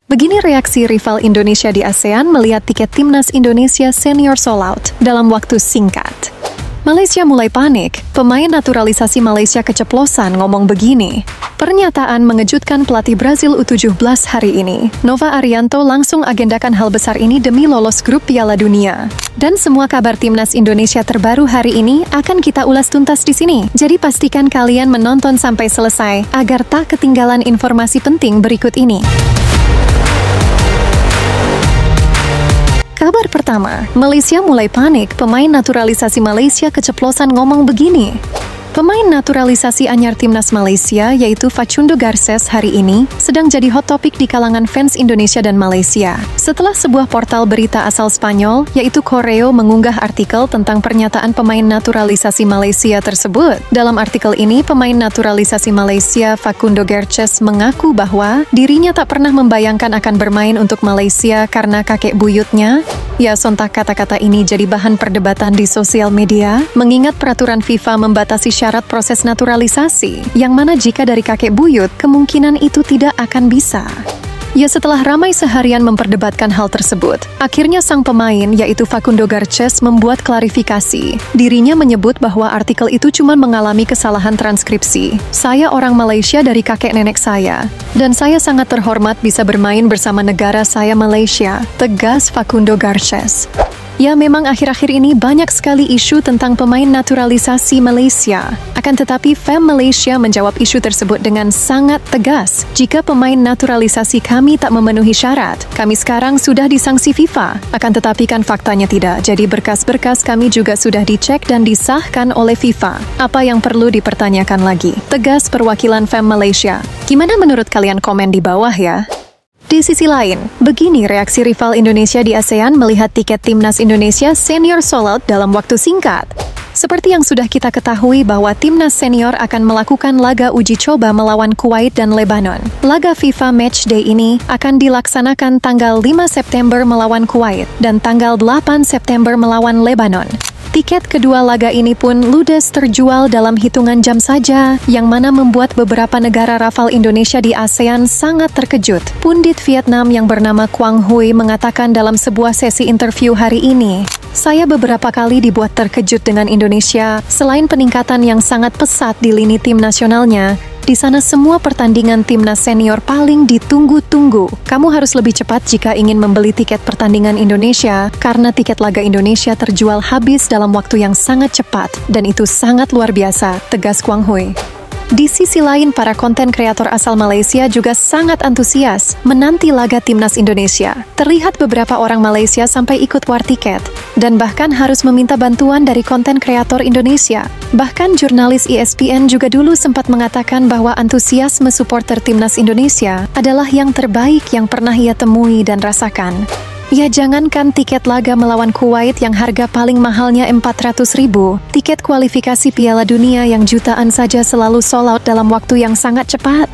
Begini reaksi rival Indonesia di ASEAN melihat tiket timnas Indonesia senior sold out dalam waktu singkat. Malaysia mulai panik, pemain naturalisasi Malaysia keceplosan ngomong begini. Pernyataan mengejutkan pelatih Brazil U17 hari ini. Nova Arianto langsung agendakan hal besar ini demi lolos grup Piala Dunia. Dan semua kabar timnas Indonesia terbaru hari ini akan kita ulas tuntas di sini. Jadi pastikan kalian menonton sampai selesai agar tak ketinggalan informasi penting berikut ini. Kabar pertama, Malaysia mulai panik, pemain naturalisasi Malaysia keceplosan ngomong begini. Pemain naturalisasi anyar timnas Malaysia yaitu Facundo Garces hari ini sedang jadi hot topic di kalangan fans Indonesia dan Malaysia. Setelah sebuah portal berita asal Spanyol yaitu Correo mengunggah artikel tentang pernyataan pemain naturalisasi Malaysia tersebut. Dalam artikel ini, pemain naturalisasi Malaysia Facundo Garces mengaku bahwa dirinya tak pernah membayangkan akan bermain untuk Malaysia karena kakek buyutnya. Ya, sontak kata-kata ini jadi bahan perdebatan di sosial media, mengingat peraturan FIFA membatasi syarat proses naturalisasi, yang mana jika dari kakek buyut, kemungkinan itu tidak akan bisa. Ya, setelah ramai seharian memperdebatkan hal tersebut, akhirnya sang pemain, yaitu Facundo Garces, membuat klarifikasi. Dirinya menyebut bahwa artikel itu cuma mengalami kesalahan transkripsi. Saya orang Malaysia dari kakek nenek saya, dan saya sangat terhormat bisa bermain bersama negara saya Malaysia, tegas Facundo Garces. Ya, memang akhir-akhir ini banyak sekali isu tentang pemain naturalisasi Malaysia. Akan tetapi, FEM Malaysia menjawab isu tersebut dengan sangat tegas. Jika pemain naturalisasi kami tak memenuhi syarat, kami sekarang sudah disangsi FIFA. Akan tetapi kan faktanya tidak. Jadi berkas-berkas kami juga sudah dicek dan disahkan oleh FIFA. Apa yang perlu dipertanyakan lagi? Tegas perwakilan FEM Malaysia. Gimana menurut kalian, komen di bawah ya? Di sisi lain, begini reaksi rival Indonesia di ASEAN melihat tiket timnas Indonesia senior sold out dalam waktu singkat. Seperti yang sudah kita ketahui bahwa timnas senior akan melakukan laga uji coba melawan Kuwait dan Lebanon. Laga FIFA Matchday ini akan dilaksanakan tanggal 5 September melawan Kuwait dan tanggal 8 September melawan Lebanon. Tiket kedua laga ini pun ludes terjual dalam hitungan jam saja, yang mana membuat beberapa negara rival Indonesia di ASEAN sangat terkejut. Pundit Vietnam yang bernama Quang Huy mengatakan dalam sebuah sesi interview hari ini, "Saya beberapa kali dibuat terkejut dengan Indonesia, selain peningkatan yang sangat pesat di lini tim nasionalnya. Di sana semua pertandingan timnas senior paling ditunggu-tunggu. Kamu harus lebih cepat jika ingin membeli tiket pertandingan Indonesia, karena tiket laga Indonesia terjual habis dalam waktu yang sangat cepat, dan itu sangat luar biasa," tegas Quang Huy. Di sisi lain, para konten kreator asal Malaysia juga sangat antusias menanti laga timnas Indonesia. Terlihat beberapa orang Malaysia sampai ikut war tiket, dan bahkan harus meminta bantuan dari konten kreator Indonesia. Bahkan jurnalis ESPN juga dulu sempat mengatakan bahwa antusiasme supporter timnas Indonesia adalah yang terbaik yang pernah ia temui dan rasakan. Ya, jangankan tiket laga melawan Kuwait yang harga paling mahalnya 400.000, tiket kualifikasi Piala Dunia yang jutaan saja selalu sold out dalam waktu yang sangat cepat.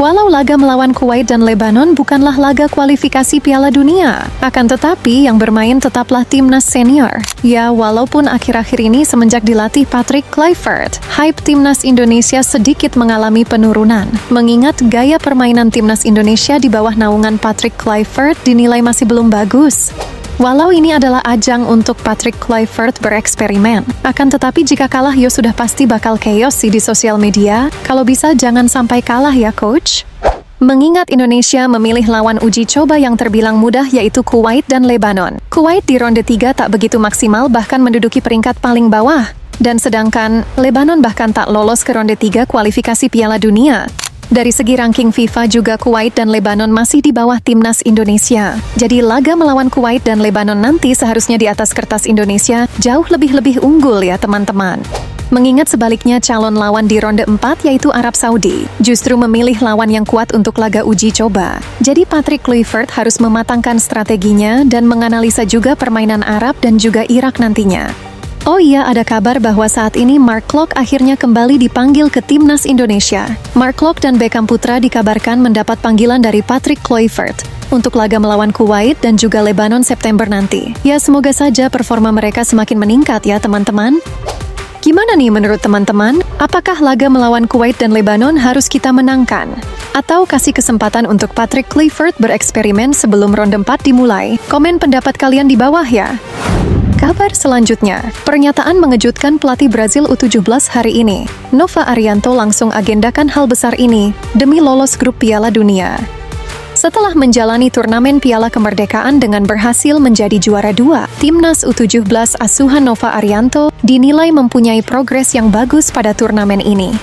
Walau laga melawan Kuwait dan Lebanon bukanlah laga kualifikasi Piala Dunia, akan tetapi yang bermain tetaplah timnas senior. Ya, walaupun akhir-akhir ini semenjak dilatih Patrick Kluivert, hype timnas Indonesia sedikit mengalami penurunan, mengingat gaya permainan timnas Indonesia di bawah naungan Patrick Kluivert dinilai masih belum bagus. Walau ini adalah ajang untuk Patrick Kluivert bereksperimen, akan tetapi jika kalah ya sudah pasti bakal chaos sih di sosial media. Kalau bisa jangan sampai kalah ya, coach. Mengingat Indonesia memilih lawan uji coba yang terbilang mudah yaitu Kuwait dan Lebanon. Kuwait di ronde 3 tak begitu maksimal, bahkan menduduki peringkat paling bawah. Dan sedangkan Lebanon bahkan tak lolos ke ronde 3 kualifikasi Piala Dunia. Dari segi ranking FIFA juga Kuwait dan Lebanon masih di bawah timnas Indonesia. Jadi laga melawan Kuwait dan Lebanon nanti seharusnya di atas kertas Indonesia jauh lebih unggul ya teman-teman. Mengingat sebaliknya calon lawan di ronde 4 yaitu Arab Saudi justru memilih lawan yang kuat untuk laga uji coba. Jadi Patrick Kluivert harus mematangkan strateginya dan menganalisa juga permainan Arab dan juga Irak nantinya. Oh iya, ada kabar bahwa saat ini Mark Klok akhirnya kembali dipanggil ke timnas Indonesia. Mark Klok dan Beckham Putra dikabarkan mendapat panggilan dari Patrick Kluivert untuk laga melawan Kuwait dan juga Lebanon September nanti. Ya, semoga saja performa mereka semakin meningkat ya teman-teman. Gimana nih menurut teman-teman? Apakah laga melawan Kuwait dan Lebanon harus kita menangkan? Atau kasih kesempatan untuk Patrick Kluivert bereksperimen sebelum ronde 4 dimulai? Komen pendapat kalian di bawah ya. Kabar selanjutnya, pernyataan mengejutkan pelatih Brazil U17 hari ini. Nova Arianto langsung agendakan hal besar ini demi lolos grup Piala Dunia. Setelah menjalani turnamen Piala Kemerdekaan dengan berhasil menjadi juara 2, Timnas U17 asuhan Nova Arianto dinilai mempunyai progres yang bagus pada turnamen ini.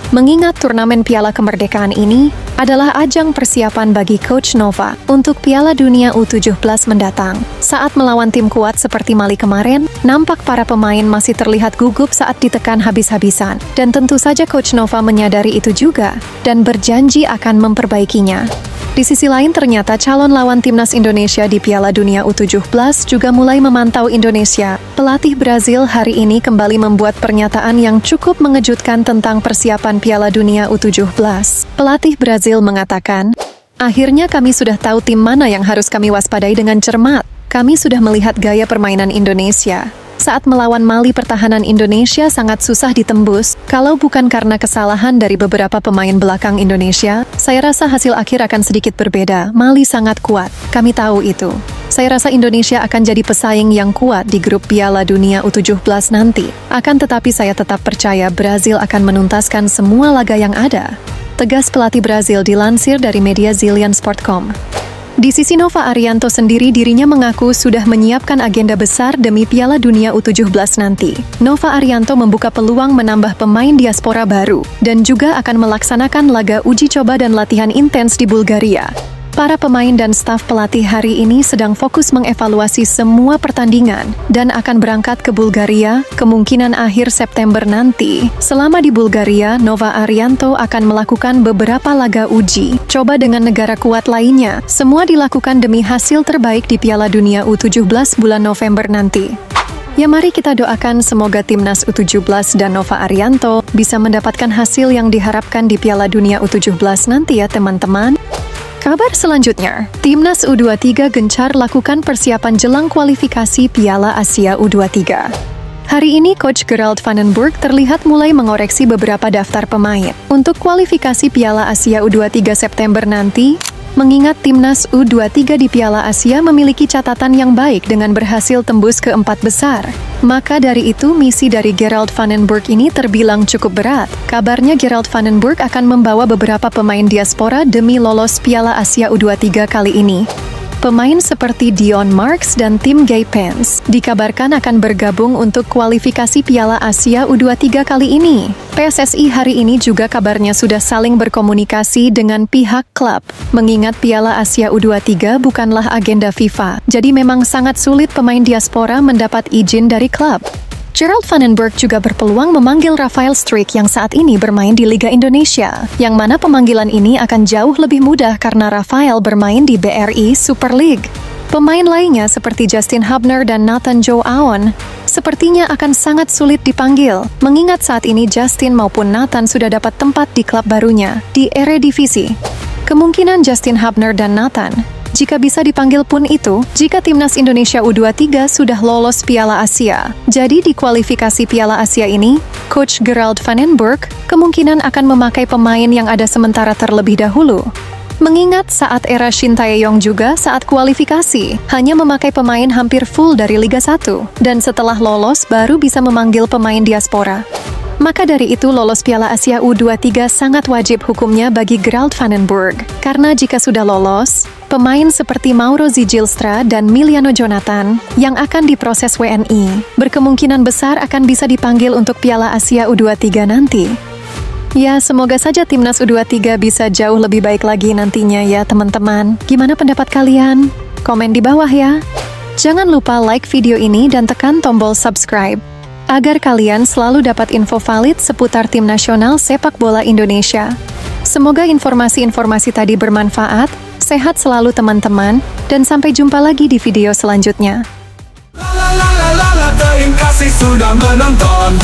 Mengingat turnamen Piala Kemerdekaan ini adalah ajang persiapan bagi Coach Nova untuk Piala Dunia U17 mendatang. Saat melawan tim kuat seperti Mali kemarin, nampak para pemain masih terlihat gugup saat ditekan habis-habisan. Dan tentu saja Coach Nova menyadari itu juga dan berjanji akan memperbaikinya. Di sisi lain ternyata calon lawan Timnas Indonesia di Piala Dunia U17 juga mulai memantau Indonesia. Pelatih Brazil hari ini kembali membuat pernyataan yang cukup mengejutkan tentang persiapan Piala Dunia U17. Pelatih Brazil mengatakan, "Akhirnya kami sudah tahu tim mana yang harus kami waspadai dengan cermat. Kami sudah melihat gaya permainan Indonesia. Saat melawan Mali, pertahanan Indonesia sangat susah ditembus. Kalau bukan karena kesalahan dari beberapa pemain belakang Indonesia, saya rasa hasil akhir akan sedikit berbeda. Mali sangat kuat. Kami tahu itu. Saya rasa Indonesia akan jadi pesaing yang kuat di grup Piala Dunia U17 nanti. Akan tetapi saya tetap percaya Brazil akan menuntaskan semua laga yang ada." Tegas pelatih Brazil dilansir dari media Zillion-Sport.com. Di sisi Nova Arianto sendiri, dirinya mengaku sudah menyiapkan agenda besar demi Piala Dunia U17 nanti. Nova Arianto membuka peluang menambah pemain diaspora baru dan juga akan melaksanakan laga uji coba dan latihan intens di Bulgaria. Para pemain dan staf pelatih hari ini sedang fokus mengevaluasi semua pertandingan dan akan berangkat ke Bulgaria kemungkinan akhir September nanti. Selama di Bulgaria, Nova Arianto akan melakukan beberapa laga uji coba dengan negara kuat lainnya. Semua dilakukan demi hasil terbaik di Piala Dunia U17 bulan November nanti. Ya, mari kita doakan semoga Timnas U17 dan Nova Arianto bisa mendapatkan hasil yang diharapkan di Piala Dunia U17 nanti ya teman-teman. Kabar selanjutnya, Timnas U23 gencar lakukan persiapan jelang kualifikasi Piala Asia U23. Hari ini Coach Gerald van den Burg terlihat mulai mengoreksi beberapa daftar pemain untuk kualifikasi Piala Asia U23 September nanti, mengingat Timnas U23 di Piala Asia memiliki catatan yang baik dengan berhasil tembus ke 4 besar. Maka dari itu, misi dari Gerald van den Burg ini terbilang cukup berat. Kabarnya Gerald van den Burg akan membawa beberapa pemain diaspora demi lolos Piala Asia U23 kali ini. Pemain seperti Dion Marks dan Tim Gay-Pence dikabarkan akan bergabung untuk kualifikasi Piala Asia U23 kali ini. PSSI hari ini juga kabarnya sudah saling berkomunikasi dengan pihak klub. Mengingat Piala Asia U23 bukanlah agenda FIFA, jadi memang sangat sulit pemain diaspora mendapat izin dari klub. Gerald van den Burg juga berpeluang memanggil Rafael Struijk yang saat ini bermain di Liga Indonesia, yang mana pemanggilan ini akan jauh lebih mudah karena Rafael bermain di BRI Super League. Pemain lainnya seperti Justin Hubner dan Nathan Joe Aon sepertinya akan sangat sulit dipanggil, mengingat saat ini Justin maupun Nathan sudah dapat tempat di klub barunya di Eredivisie. Kemungkinan Justin Hubner dan Nathan jika bisa dipanggil pun itu, jika Timnas Indonesia U23 sudah lolos Piala Asia. Jadi di kualifikasi Piala Asia ini, Coach Gerald van den Burg kemungkinan akan memakai pemain yang ada sementara terlebih dahulu. Mengingat saat era Shin Tae-yong juga saat kualifikasi, hanya memakai pemain hampir full dari Liga 1, dan setelah lolos baru bisa memanggil pemain diaspora. Maka dari itu lolos Piala Asia U23 sangat wajib hukumnya bagi Gerald van den Burg. Karena jika sudah lolos, pemain seperti Mauro Zigilstra dan Miliano Jonathan yang akan diproses WNI berkemungkinan besar akan bisa dipanggil untuk Piala Asia U23 nanti. Ya, semoga saja Timnas U23 bisa jauh lebih baik lagi nantinya ya teman-teman. Gimana pendapat kalian? Komen di bawah ya. Jangan lupa like video ini dan tekan tombol subscribe agar kalian selalu dapat info valid seputar tim nasional sepak bola Indonesia. Semoga informasi-informasi tadi bermanfaat, sehat selalu teman-teman, dan sampai jumpa lagi di video selanjutnya. Terima kasih sudah menonton.